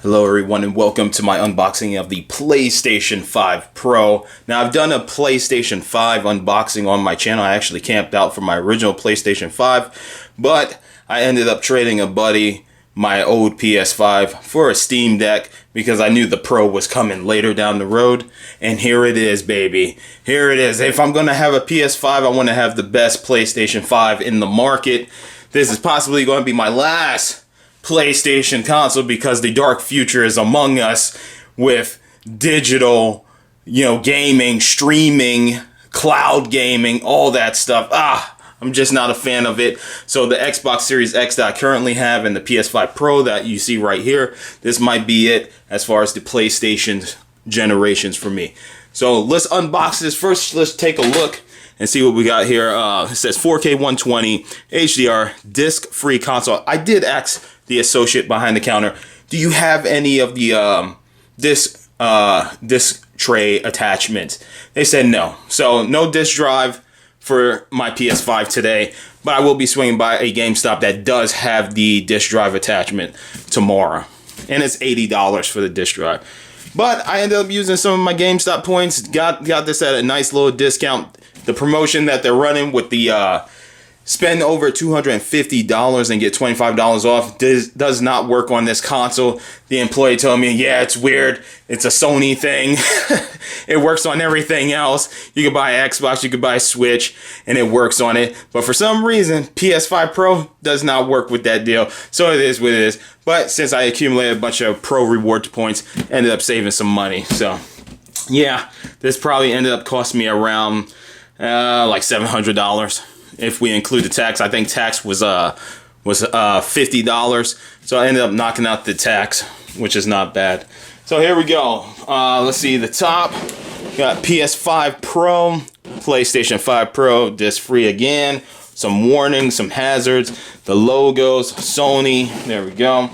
Hello everyone and welcome to my unboxing of the PlayStation 5 Pro. Now I've done a PlayStation 5 unboxing on my channel. I actually camped out for my original PlayStation 5, but I ended up trading a buddy my old PS5 for a Steam Deck because I knew the Pro was coming later down the road. And here it is, baby. Here it is. If I'm going to have a PS5, I want to have the best PlayStation 5 in the market. This is possibly going to be my last PlayStation console because the dark future is among us with digital, gaming, streaming, cloud gaming, all that stuff. I'm just not a fan of it. So the Xbox Series X that I currently have and the PS5 Pro that you see right here, this might be it as far as the PlayStation generations for me. So let's unbox this. First, let's take a look and see what we got here. It says 4K 120 HDR disc-free console. I did ask the associate behind the counter, do you have any of the disc tray attachments? They said no. So no disc drive for my PS5 today, but I will be swinging by a GameStop that does have the disc drive attachment tomorrow. And it's $80 for the disc drive. But I ended up using some of my GameStop points, got this at a nice little discount. The promotion that they're running with the spend over $250 and get $25 off does not work on this console. The employee told me, yeah, it's weird. It's a Sony thing. It works on everything else. You could buy an Xbox, you could buy a Switch, and it works on it. But for some reason, PS5 Pro does not work with that deal. So it is what it is. But since I accumulated a bunch of Pro reward points, ended up saving some money. So yeah, this probably ended up costing me around like $700. If we include the tax. I think tax was $50, so I ended up knocking out the tax, which is not bad. So here we go. Let's see the top. Got PS5 Pro, PlayStation 5 Pro, disc free again. Some warnings, some hazards. The logos, Sony. There we go.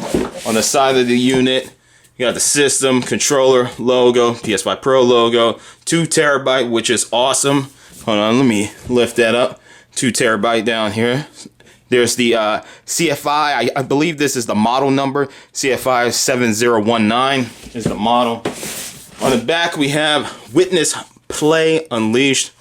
On the side of the unit, you got the system, controller, logo, PS5 Pro logo, 2 terabyte, which is awesome. Hold on, let me lift that up. 2 terabyte down here. There's the CFI. I believe this is the model number. CFI 7019 is the model. On the back we have Witness Play Unleashed.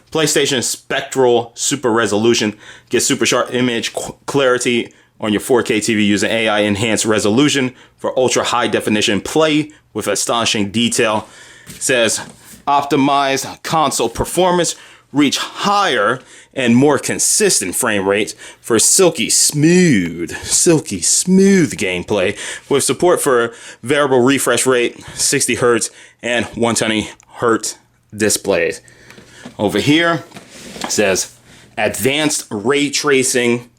PlayStation Spectral Super Resolution. Get super sharp image clarity on your 4K TV using AI enhanced resolution for ultra high definition play with astonishing detail. It says optimized console performance. Reach higher and more consistent frame rates for silky smooth gameplay with support for variable refresh rate, 60 Hz and 120 Hz displays. Over here it says advanced ray tracing.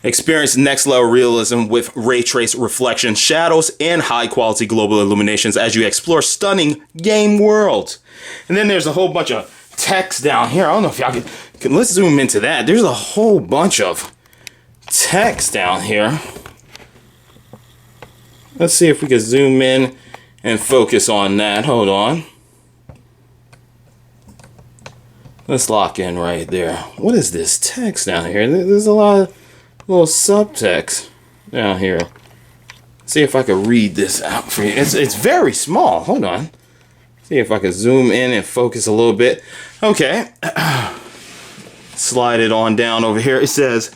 Experience next level realism with ray trace reflection, shadows, and high quality global illuminations as you explore stunning game worlds. And then there's a whole bunch of text down here. I don't know if y'all can let's zoom into that. There's a whole bunch of text down here. Let's see if we can zoom in and focus on that. Hold on. Let's lock in right there. What is this text down here? There's a lot of little subtext down here. See if I can read this out for you. It's very small. Hold on. See if I can zoom in and focus a little bit. Okay. Slide it on down over here. It says,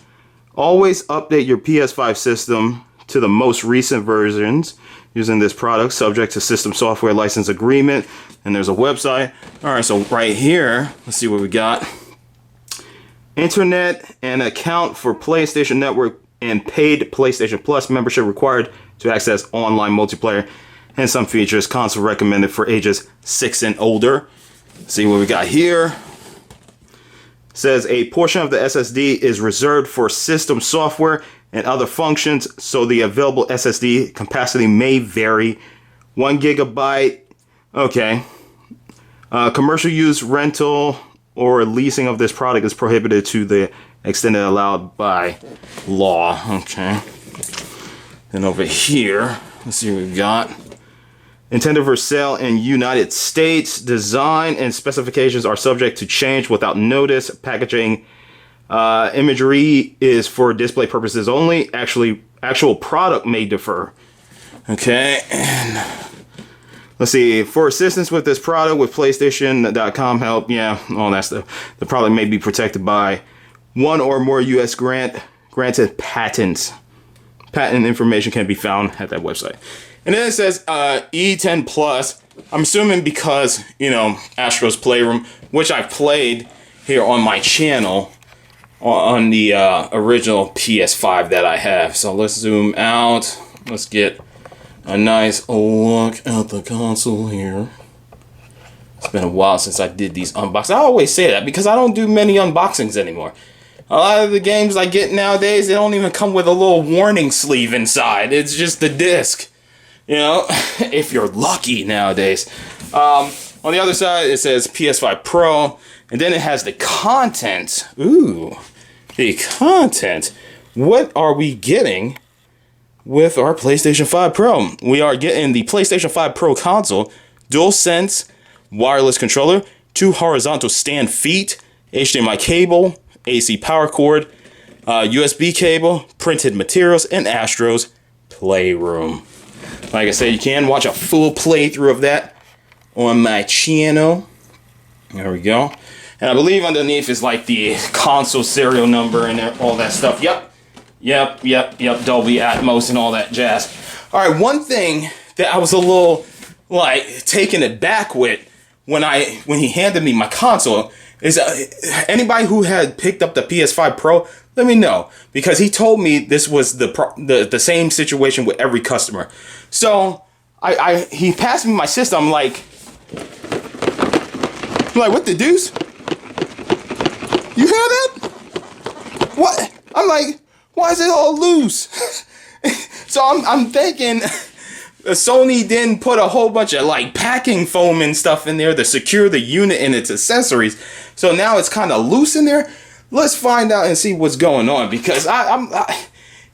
always update your PS5 system to the most recent versions using this product, subject to system software license agreement. And there's a website. All right, so right here, let's see what we got. Internet and account for PlayStation Network and paid PlayStation Plus membership required to access online multiplayer. And some features, console recommended for ages 6 and older. See what we got here. It says a portion of the SSD is reserved for system software and other functions, so the available SSD capacity may vary. 1 gigabyte. Okay. Commercial use, rental, or leasing of this product is prohibited to the extent allowed by law. Okay. Then over here, let's see what we got. Intended for sale in United States. Design and specifications are subject to change without notice. Packaging imagery is for display purposes only. Actual product may differ. Okay, and let's see. For assistance with this product with PlayStation.com help, yeah, all that stuff. The product may be protected by one or more U.S. granted patents. Patent information can be found at that website. And then it says E10 Plus. I'm assuming because, you know, Astro's Playroom, which I've played here on my channel on the original PS5 that I have. So let's zoom out. Let's get a nice look at the console here. It's been a while since I did these unboxings. I always say that because I don't do many unboxings anymore. A lot of the games I get nowadays, they don't even come with a little warning sleeve inside. It's just the disc. You know, if you're lucky nowadays. On the other side, it says PS5 Pro. And then it has the content. Ooh, the content. What are we getting with our PlayStation 5 Pro? We are getting the PlayStation 5 Pro console, DualSense wireless controller, 2 horizontal stand feet, HDMI cable, AC power cord, USB cable, printed materials, and Astro's Playroom. Like I said, you can watch a full playthrough of that on my channel. There we go. And I believe underneath is like the console serial number and all that stuff. Yep. Dolby Atmos and all that jazz. All right, one thing that I was a little like taken aback with when he handed me my console is anybody who had picked up the PS5 Pro, let me know, because he told me this was the same situation with every customer. So he passed me my system. I'm like, what the deuce? You hear that? What? I'm like, why is it all loose? So I'm thinking Sony didn't put a whole bunch of like packing foam and stuff in there to secure the unit and its accessories. So now it's kind of loose in there. Let's find out and see what's going on, because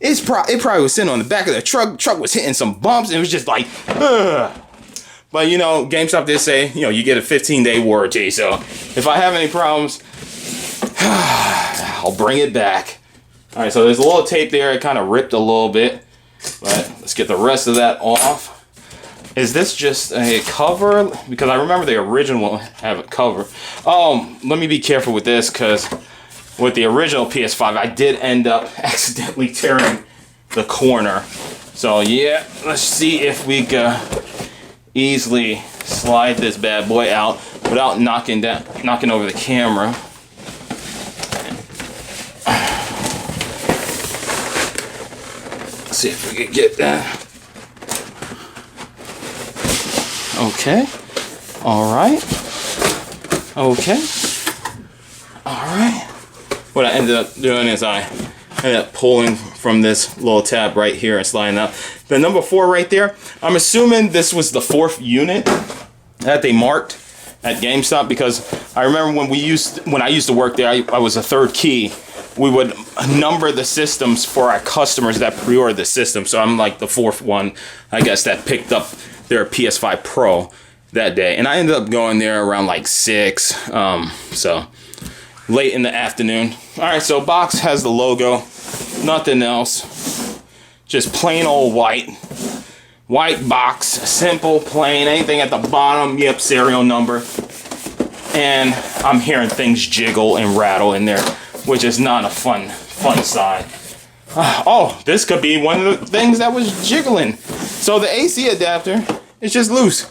it probably was sitting on the back of the truck. Truck was hitting some bumps and it was just like, ugh. But you know, GameStop did say, you know, you get a 15-day warranty. So if I have any problems, I'll bring it back. All right, so there's a little tape there. It kind of ripped a little bit, but let's get the rest of that off. Is this just a cover? Because I remember the original one have a cover. Let me be careful with this, because with the original PS5, I did end up accidentally tearing the corner. So yeah, let's see if we can easily slide this bad boy out without knocking over the camera. Let's see if we can get that. Okay. All right. Okay. All right. What I ended up doing is I ended up pulling from this little tab right here and sliding out. The number 4 right there, I'm assuming this was the 4th unit that they marked at GameStop, because I remember when I used to work there, I was a 3rd key. We would number the systems for our customers that pre-ordered the system. So I'm like the 4th one, I guess, that picked up their PS5 Pro that day. And I ended up going there around like 6, so late in the afternoon. All right, so box has the logo, nothing else. Just plain old white box, simple, plain, anything at the bottom, yep, serial number. And I'm hearing things jiggle and rattle in there, which is not a fun side. Oh, this could be one of the things that was jiggling. So the AC adapter is just loose.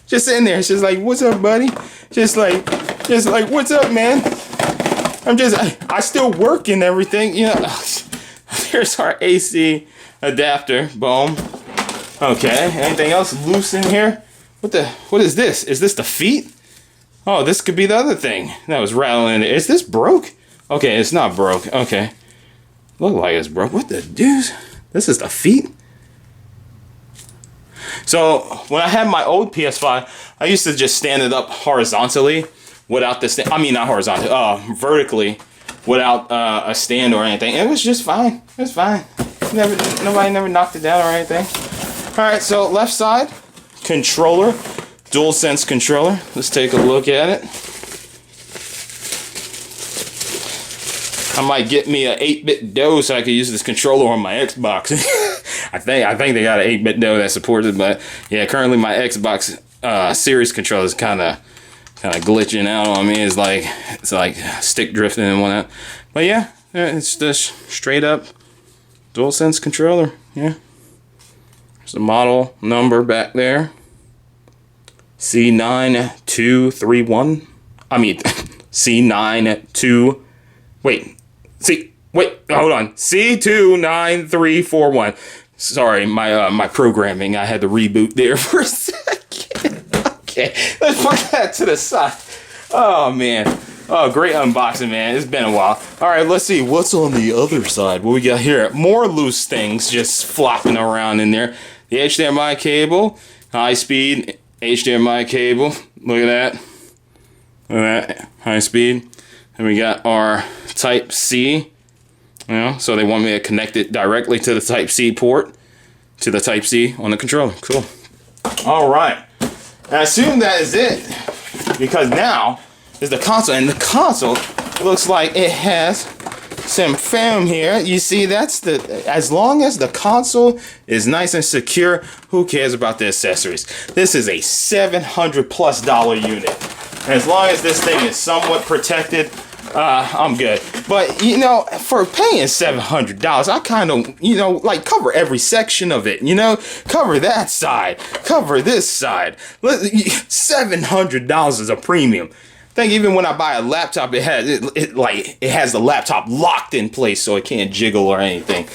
Just sitting there. It's just like, what's up, buddy? Just like, what's up, man? I still work and everything, you know. Here's our AC adapter. Boom. Okay, anything else loose in here? What is this? Is this the feet? Oh, this could be the other thing that was rattling in there. Is this broke? Okay, it's not broke. Okay. Look like it's broke. What the deuce? This is the feet? So, when I had my old PS5, I used to just stand it up horizontally without the stand. I mean, not horizontally, vertically without a stand or anything. It was just fine. It was fine. Nobody never knocked it down or anything. Alright, so left side, controller, DualSense controller. Let's take a look at it. I might get me a 8-bit DOS so I could use this controller on my Xbox. I think they got an 8-bit though that supports it, but yeah, currently my Xbox Series controller is kind of glitching out on me. It's like stick drifting and whatnot. But yeah, it's just straight up DualSense controller. Yeah, there's the model number back there, C9231. I mean C92. Wait, hold on. C29341. Sorry, my programming. I had to reboot there for a second. Okay, let's put that to the side. Oh man. Oh, great unboxing, man. It's been a while. All right, let's see what's on the other side. What we got here? More loose things just flopping around in there. The HDMI cable, high speed HDMI cable. Look at that. Look at that, high speed. And we got our Type C. You know, so they want me to connect it directly to the Type C port, to the Type C on the controller. Cool. All right. I assume that is it, because now is the console, and the console looks like it has some film here. You see, that's as long as the console is nice and secure, who cares about the accessories? This is a $700+ unit. And as long as this thing is somewhat protected, I'm good. But, you know, for paying $700, I kind of, you know, like cover every section of it, you know? Cover that side, cover this side. $700 is a premium. I think even when I buy a laptop, it has the laptop locked in place so it can't jiggle or anything,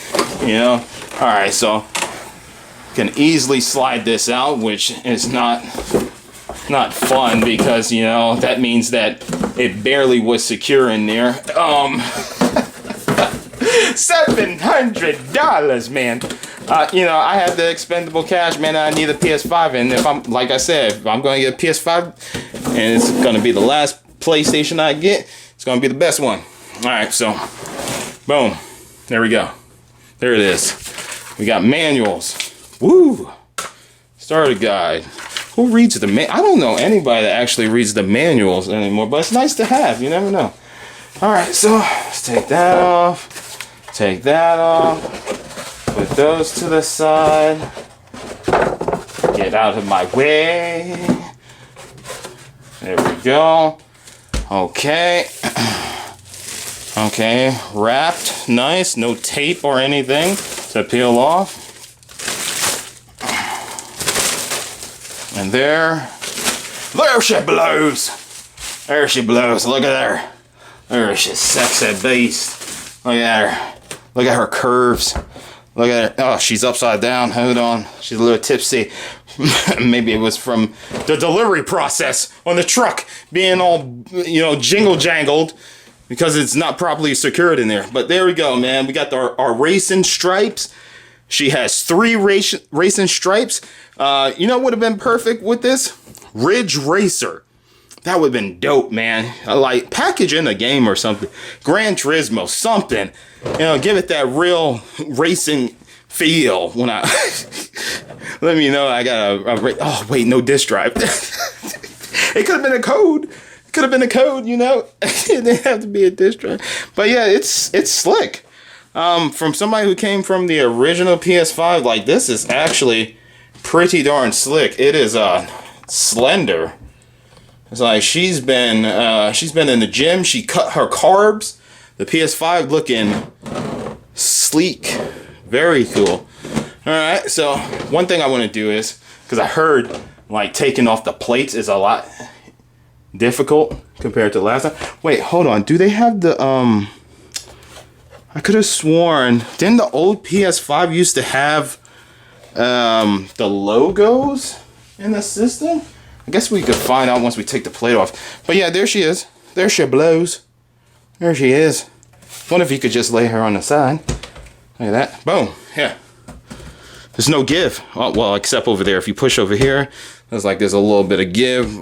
you know? All right, so can easily slide this out, which is not fun, because, you know, that means that it barely was secure in there. $700, man. You know, I have the expendable cash, man. I need a PS5, and if I'm, like I said, if I'm going to get a PS5 and it's going to be the last PlayStation I get, it's going to be the best one. All right, so boom, there we go. There it is. We got manuals. Woo! Starter guide. Who reads the I don't know anybody that actually reads the manuals anymore, but it's nice to have. You never know. All right, so let's take that off. Take that off. Put those to the side. Get out of my way. There we go. Okay. Okay, wrapped. Nice. No tape or anything to peel off. And there she blows. There she blows. Look at her. There she's sexy beast. Look at her. Look at her curves. Look at her. Oh, she's upside down. Hold on. She's a little tipsy. Maybe it was from the delivery process on the truck being all, you know, jingle jangled because it's not properly secured in there. But there we go, man. We got our racing stripes. She has 3 racing stripes. You know what would have been perfect with this? Ridge Racer. That would have been dope, man. Like, package in a game or something. Gran Turismo, something. You know, give it that real racing feel when I... Let me know I got a oh, wait, no disk drive. It could have been a code. It could have been a code, you know? It didn't have to be a disk drive. But yeah, it's slick. From somebody who came from the original PS5, like, this is actually pretty darn slick. It is slender. It's like she's been in the gym. She cut her carbs. The PS5 looking sleek, very cool. All right, so one thing I want to do is, because I heard like taking off the plates is a lot difficult compared to last time. Wait, hold on. Do they have the I could have sworn, didn't the old PS5 used to have the logos in the system? I guess we could find out once we take the plate off. But yeah, there she is. There she blows. There she is. Wonder if you could just lay her on the side. Look at that. Boom. Yeah. There's no give. Oh, well, except over there. If you push over here, there's a little bit of give.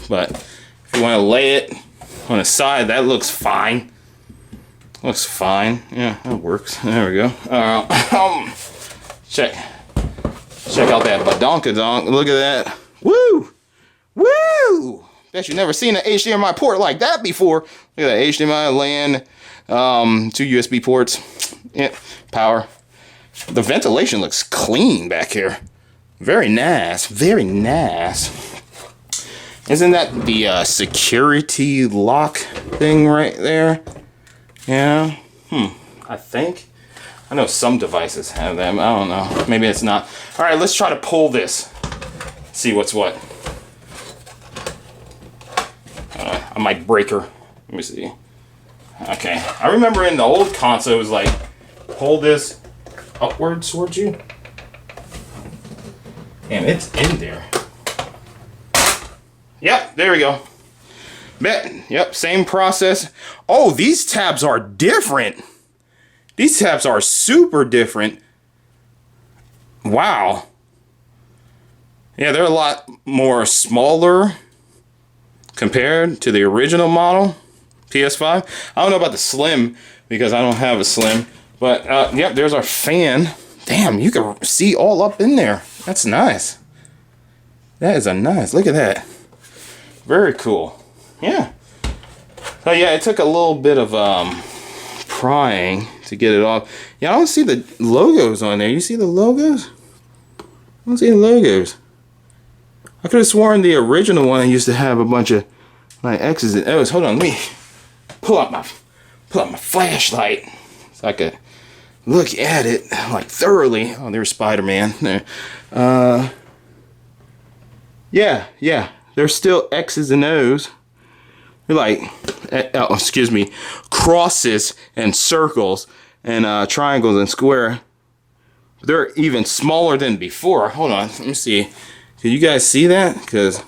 But if you want to lay it on the side, that looks fine. Looks fine. Yeah, that works. There we go. Check out that badonkadonk. Look at that. Woo! Woo! Bet you've never seen an HDMI port like that before. Look at that HDMI LAN, 2 USB ports. Yeah, power. The ventilation looks clean back here. Very nice. Very nice. Isn't that the security lock thing right there? Yeah. I think. I know some devices have them. I don't know. Maybe it's not. All right, let's try to pull this. See what's what. I might break her. Let me see. Okay. I remember in the old console, it was like, hold this upwards towards you. Damn, it's in there. Yep, there we go. Bet. Yep, same process. Oh, these tabs are different. These tabs are super different. Wow. Yeah, they're a lot more smaller compared to the original model, PS5. I don't know about the Slim because I don't have a Slim. But, yep, there's our fan. Damn, you can see all up in there. That's nice. That is a nice. Look at that. Very cool. Yeah. So yeah, it took a little bit of prying to get it off. Yeah, I don't see the logos on there. You see the logos? I don't see the logos. I could have sworn the original one used to have a bunch of like X's and O's. Hold on, let me pull out my flashlight so I could look at it like thoroughly. Oh, there's Spider-Man there. Yeah. There's still X's and O's. They're like, excuse me, crosses and circles and triangles and square. They're even smaller than before. Hold on, let me see. Can you guys see that? Because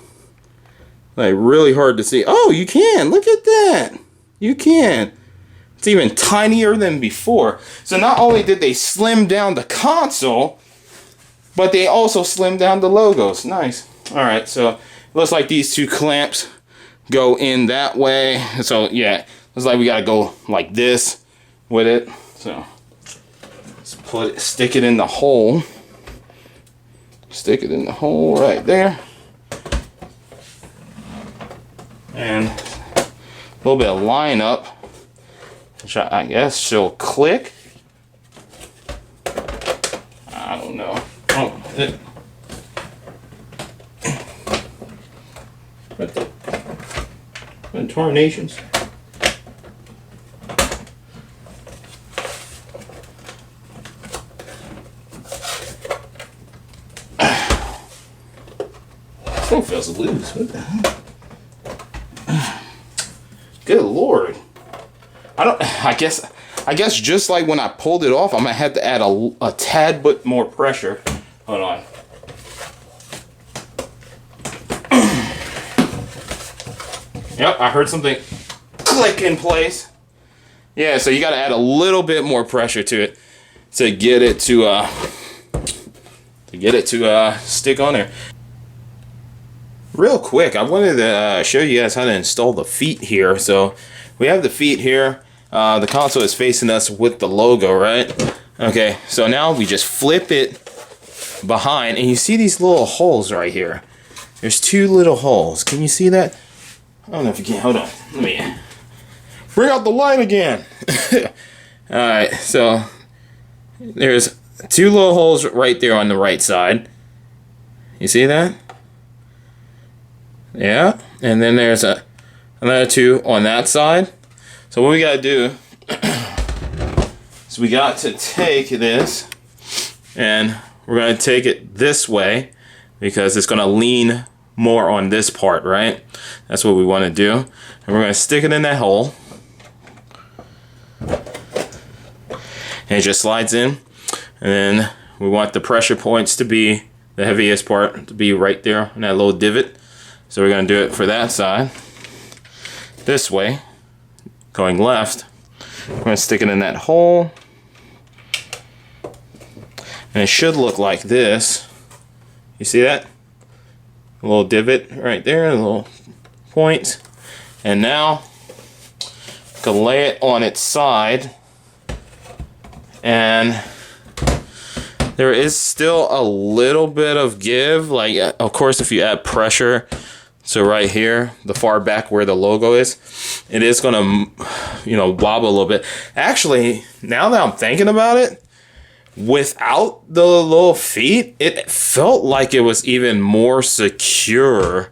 like really hard to see. Oh, you can. Look at that. You can. It's even tinier than before. So not only did they slim down the console, but they also slimmed down the logos. Nice. All right, so looks like these two clamps go in that way. So yeah, looks like we gotta go like this with it. So let's stick it in the hole. Stick it in the hole right there. And a little bit of line up, which I guess she'll click. I don't know. Oh, what the tarnations? Still feels loose. What the hell? Good Lord. I guess just like when I pulled it off, I'm gonna have to add a tad bit more pressure. Hold on. Yep, I heard something click in place. Yeah, so you gotta add a little bit more pressure to it to get it to stick on there. Real quick, I wanted to show you guys how to install the feet here. So we have the feet here. The console is facing us with the logo, right? Okay, so now we just flip it behind, and you see these little holes right here. There's two little holes. Can you see that? I don't know if you can. Hold on. Let me bring out the light again. Alright, so there's two little holes right there on the right side. You see that? Yeah, and then there's another two on that side. So what we gotta do is we got to take this and we're gonna take it this way because it's gonna lean more on this part, right? That's what we want to do. And we're gonna stick it in that hole. And it just slides in. And then we want the pressure points to be the heaviest part to be right there in that little divot. So we're going to do it for that side. This way, going left, we're going to stick it in that hole. And it should look like this. You see that? A little divot right there, a little point. And now, you can lay it on its side. And there is still a little bit of give. Like, of course, if you add pressure, so right here, the far back where the logo is, it is gonna, wobble a little bit. Actually, now that I'm thinking about it, without the little feet, it felt like it was even more secure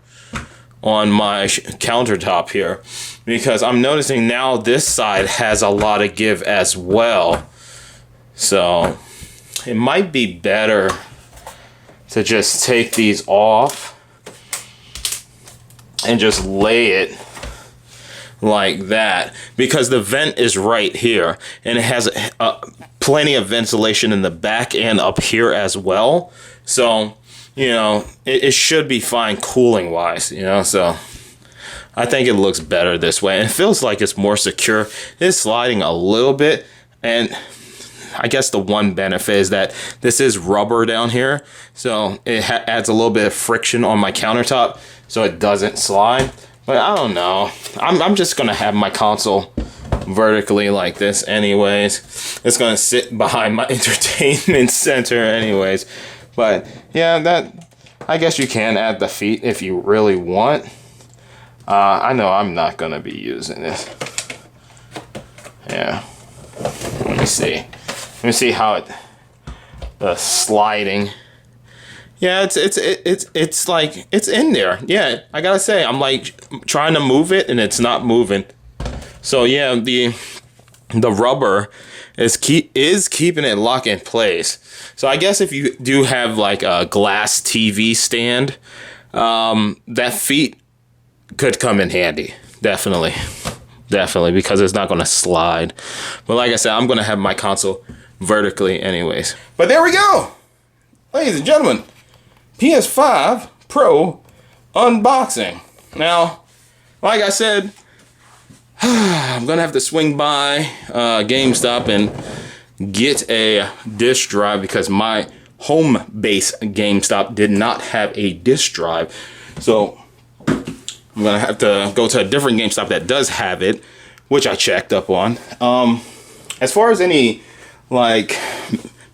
on my countertop here, because I'm noticing now this side has a lot of give as well. So it might be better to just take these off and just lay it like that, because the vent is right here and it has plenty of ventilation in the back and up here as well. So, you know, it should be fine cooling wise, you know. So I think it looks better this way, and it feels like it's more secure. It's sliding a little bit, and I guess the one benefit is that this is rubber down here, so it adds a little bit of friction on my countertop so it doesn't slide. But I don't know. I'm just gonna have my console vertically like this anyways. It's gonna sit behind my entertainment center anyways. But yeah, that, I guess you can add the feet if you really want. I know I'm not gonna be using this. Yeah. Let me see. Let me see how the sliding. Yeah, it's like it's in there. Yeah, I gotta say, I'm like trying to move it and it's not moving. So yeah, the rubber is keeping it locked in place. So I guess if you do have like a glass TV stand, that feet could come in handy. Definitely, because it's not gonna slide. But like I said, I'm gonna have my console vertically anyways. But there we go, ladies and gentlemen. PS5 Pro unboxing. Now, like I said, I'm gonna have to swing by GameStop and get a disk drive, because my home base GameStop did not have a disk drive. So I'm gonna have to go to a different GameStop that does have it, which I checked up on. As far as any like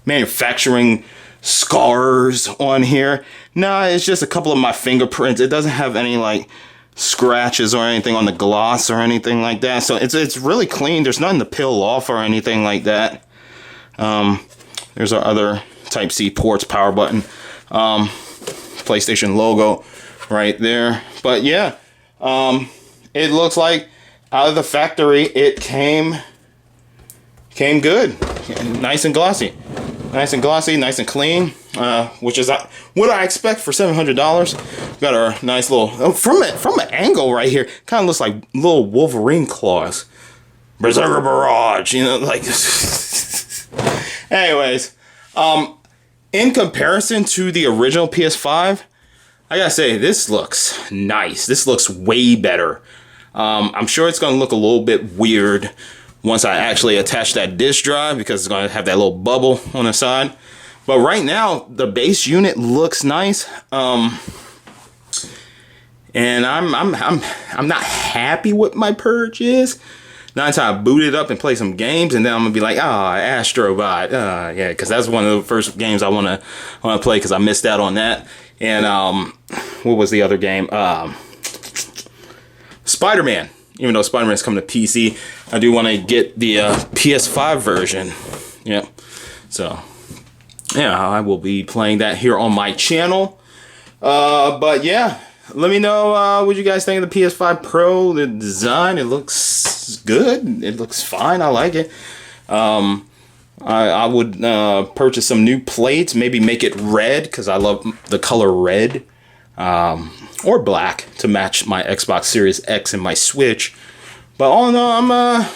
manufacturing scars on here, nah, it's just a couple of my fingerprints. It doesn't have any like scratches or anything on the gloss or anything like that. So it's really clean. There's nothing to peel off or anything like that. There's our other Type-C ports, power button, PlayStation logo right there. But yeah, it looks like out of the factory it came good, nice and glossy. Nice and glossy, nice and clean, which is what I expect for $700. Got our nice little, from an angle right here, kind of looks like little Wolverine claws. Berserker Barrage, you know, like. Anyways, in comparison to the original PS5, I gotta say, this looks nice. This looks way better. I'm sure it's gonna look a little bit weird once I actually attach that disk drive, because it's going to have that little bubble on the side. But right now, the base unit looks nice. And I'm not happy with my purchase. Not until I boot it up and play some games, and then I'm gonna be like, Astrobot, yeah, because that's one of the first games I wanna play, because I missed out on that. And what was the other game? Spider-Man. Even though Spider-Man's coming to PC, I do want to get the PS5 version. Yeah. So, yeah, I will be playing that here on my channel. But yeah, let me know what you guys think of the PS5 Pro. The design, it looks good. It looks fine. I like it. I would purchase some new plates. Maybe make it red, because I love the color red. Or black to match my Xbox Series X and my Switch. But all in all,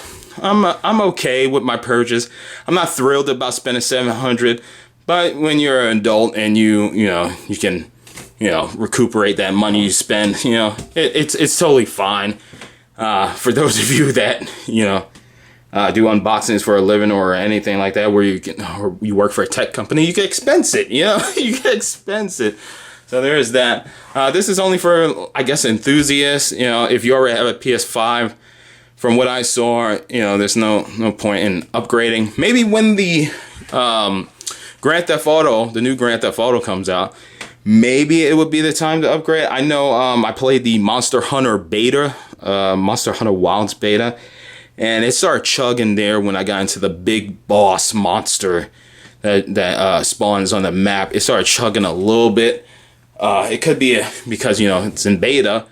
I'm okay with my purchase. I'm not thrilled about spending $700, but when you're an adult and you can recuperate that money you spend, it's totally fine. For those of you that do unboxings for a living or anything like that, where you work for a tech company, you can expense it. You can expense it. So there is that. This is only for, I guess, enthusiasts. If you already have a PS5, from what I saw, there's no point in upgrading. Maybe when the Grand Theft Auto, the new Grand Theft Auto comes out, maybe it would be the time to upgrade. I know I played the Monster Hunter beta, Monster Hunter Wilds beta, and it started chugging there when I got into the big boss monster that spawns on the map, it started chugging a little bit. It could be because, you know, it's in beta,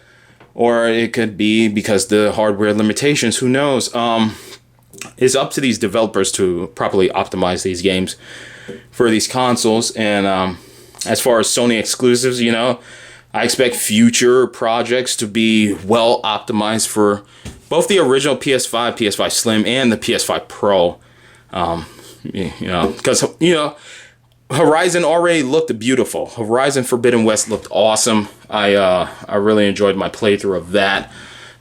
or it could be because the hardware limitations. Who knows? It's up to these developers to properly optimize these games for these consoles. And as far as Sony exclusives, you know, I expect future projects to be well optimized for both the original PS5, PS5 Slim, and the PS5 Pro. You know, because, you know, Horizon already looked beautiful. Horizon Forbidden West looked awesome. I really enjoyed my playthrough of that.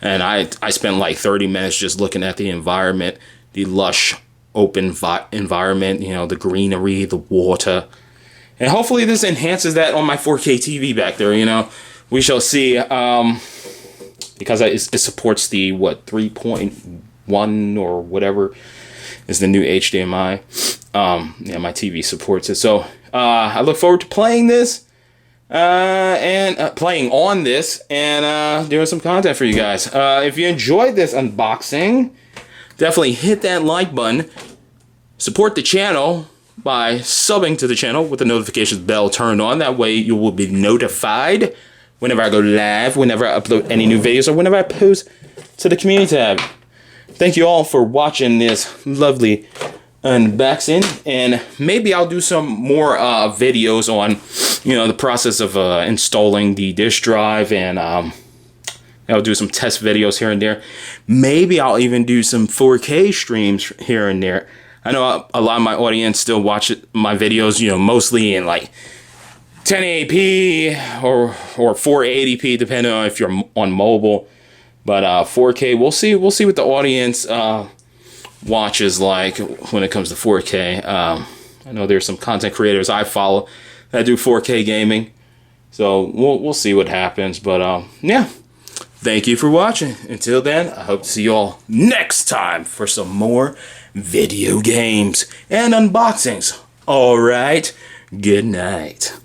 And I spent like 30 minutes just looking at the environment, the lush, open environment, you know, the greenery, the water. And hopefully this enhances that on my 4K TV back there, you know. We shall see. Because it supports the, what, 3.1 or whatever is the new HDMI. Yeah, my TV supports it. So I look forward to playing this. And playing on this and doing some content for you guys. If you enjoyed this unboxing, definitely hit that like button. Support the channel by subbing to the channel with the notifications bell turned on. That way you will be notified whenever I go live, whenever I upload any new videos, or whenever I post to the community tab. Thank you all for watching this lovely unboxing, and maybe I'll do some more videos on, you know, the process of installing the disk drive, and I'll do some test videos here and there. Maybe I'll even do some 4K streams here and there. I know a lot of my audience still watch my videos, you know, mostly in like 1080p or 480p, depending on if you're on mobile. But 4K, we'll see what the audience watches like when it comes to 4K. I know there's some content creators I follow that do 4K gaming, so we'll see what happens. But yeah, thank you for watching. Until then, I hope to see you all next time for some more video games and unboxings. All right, good night.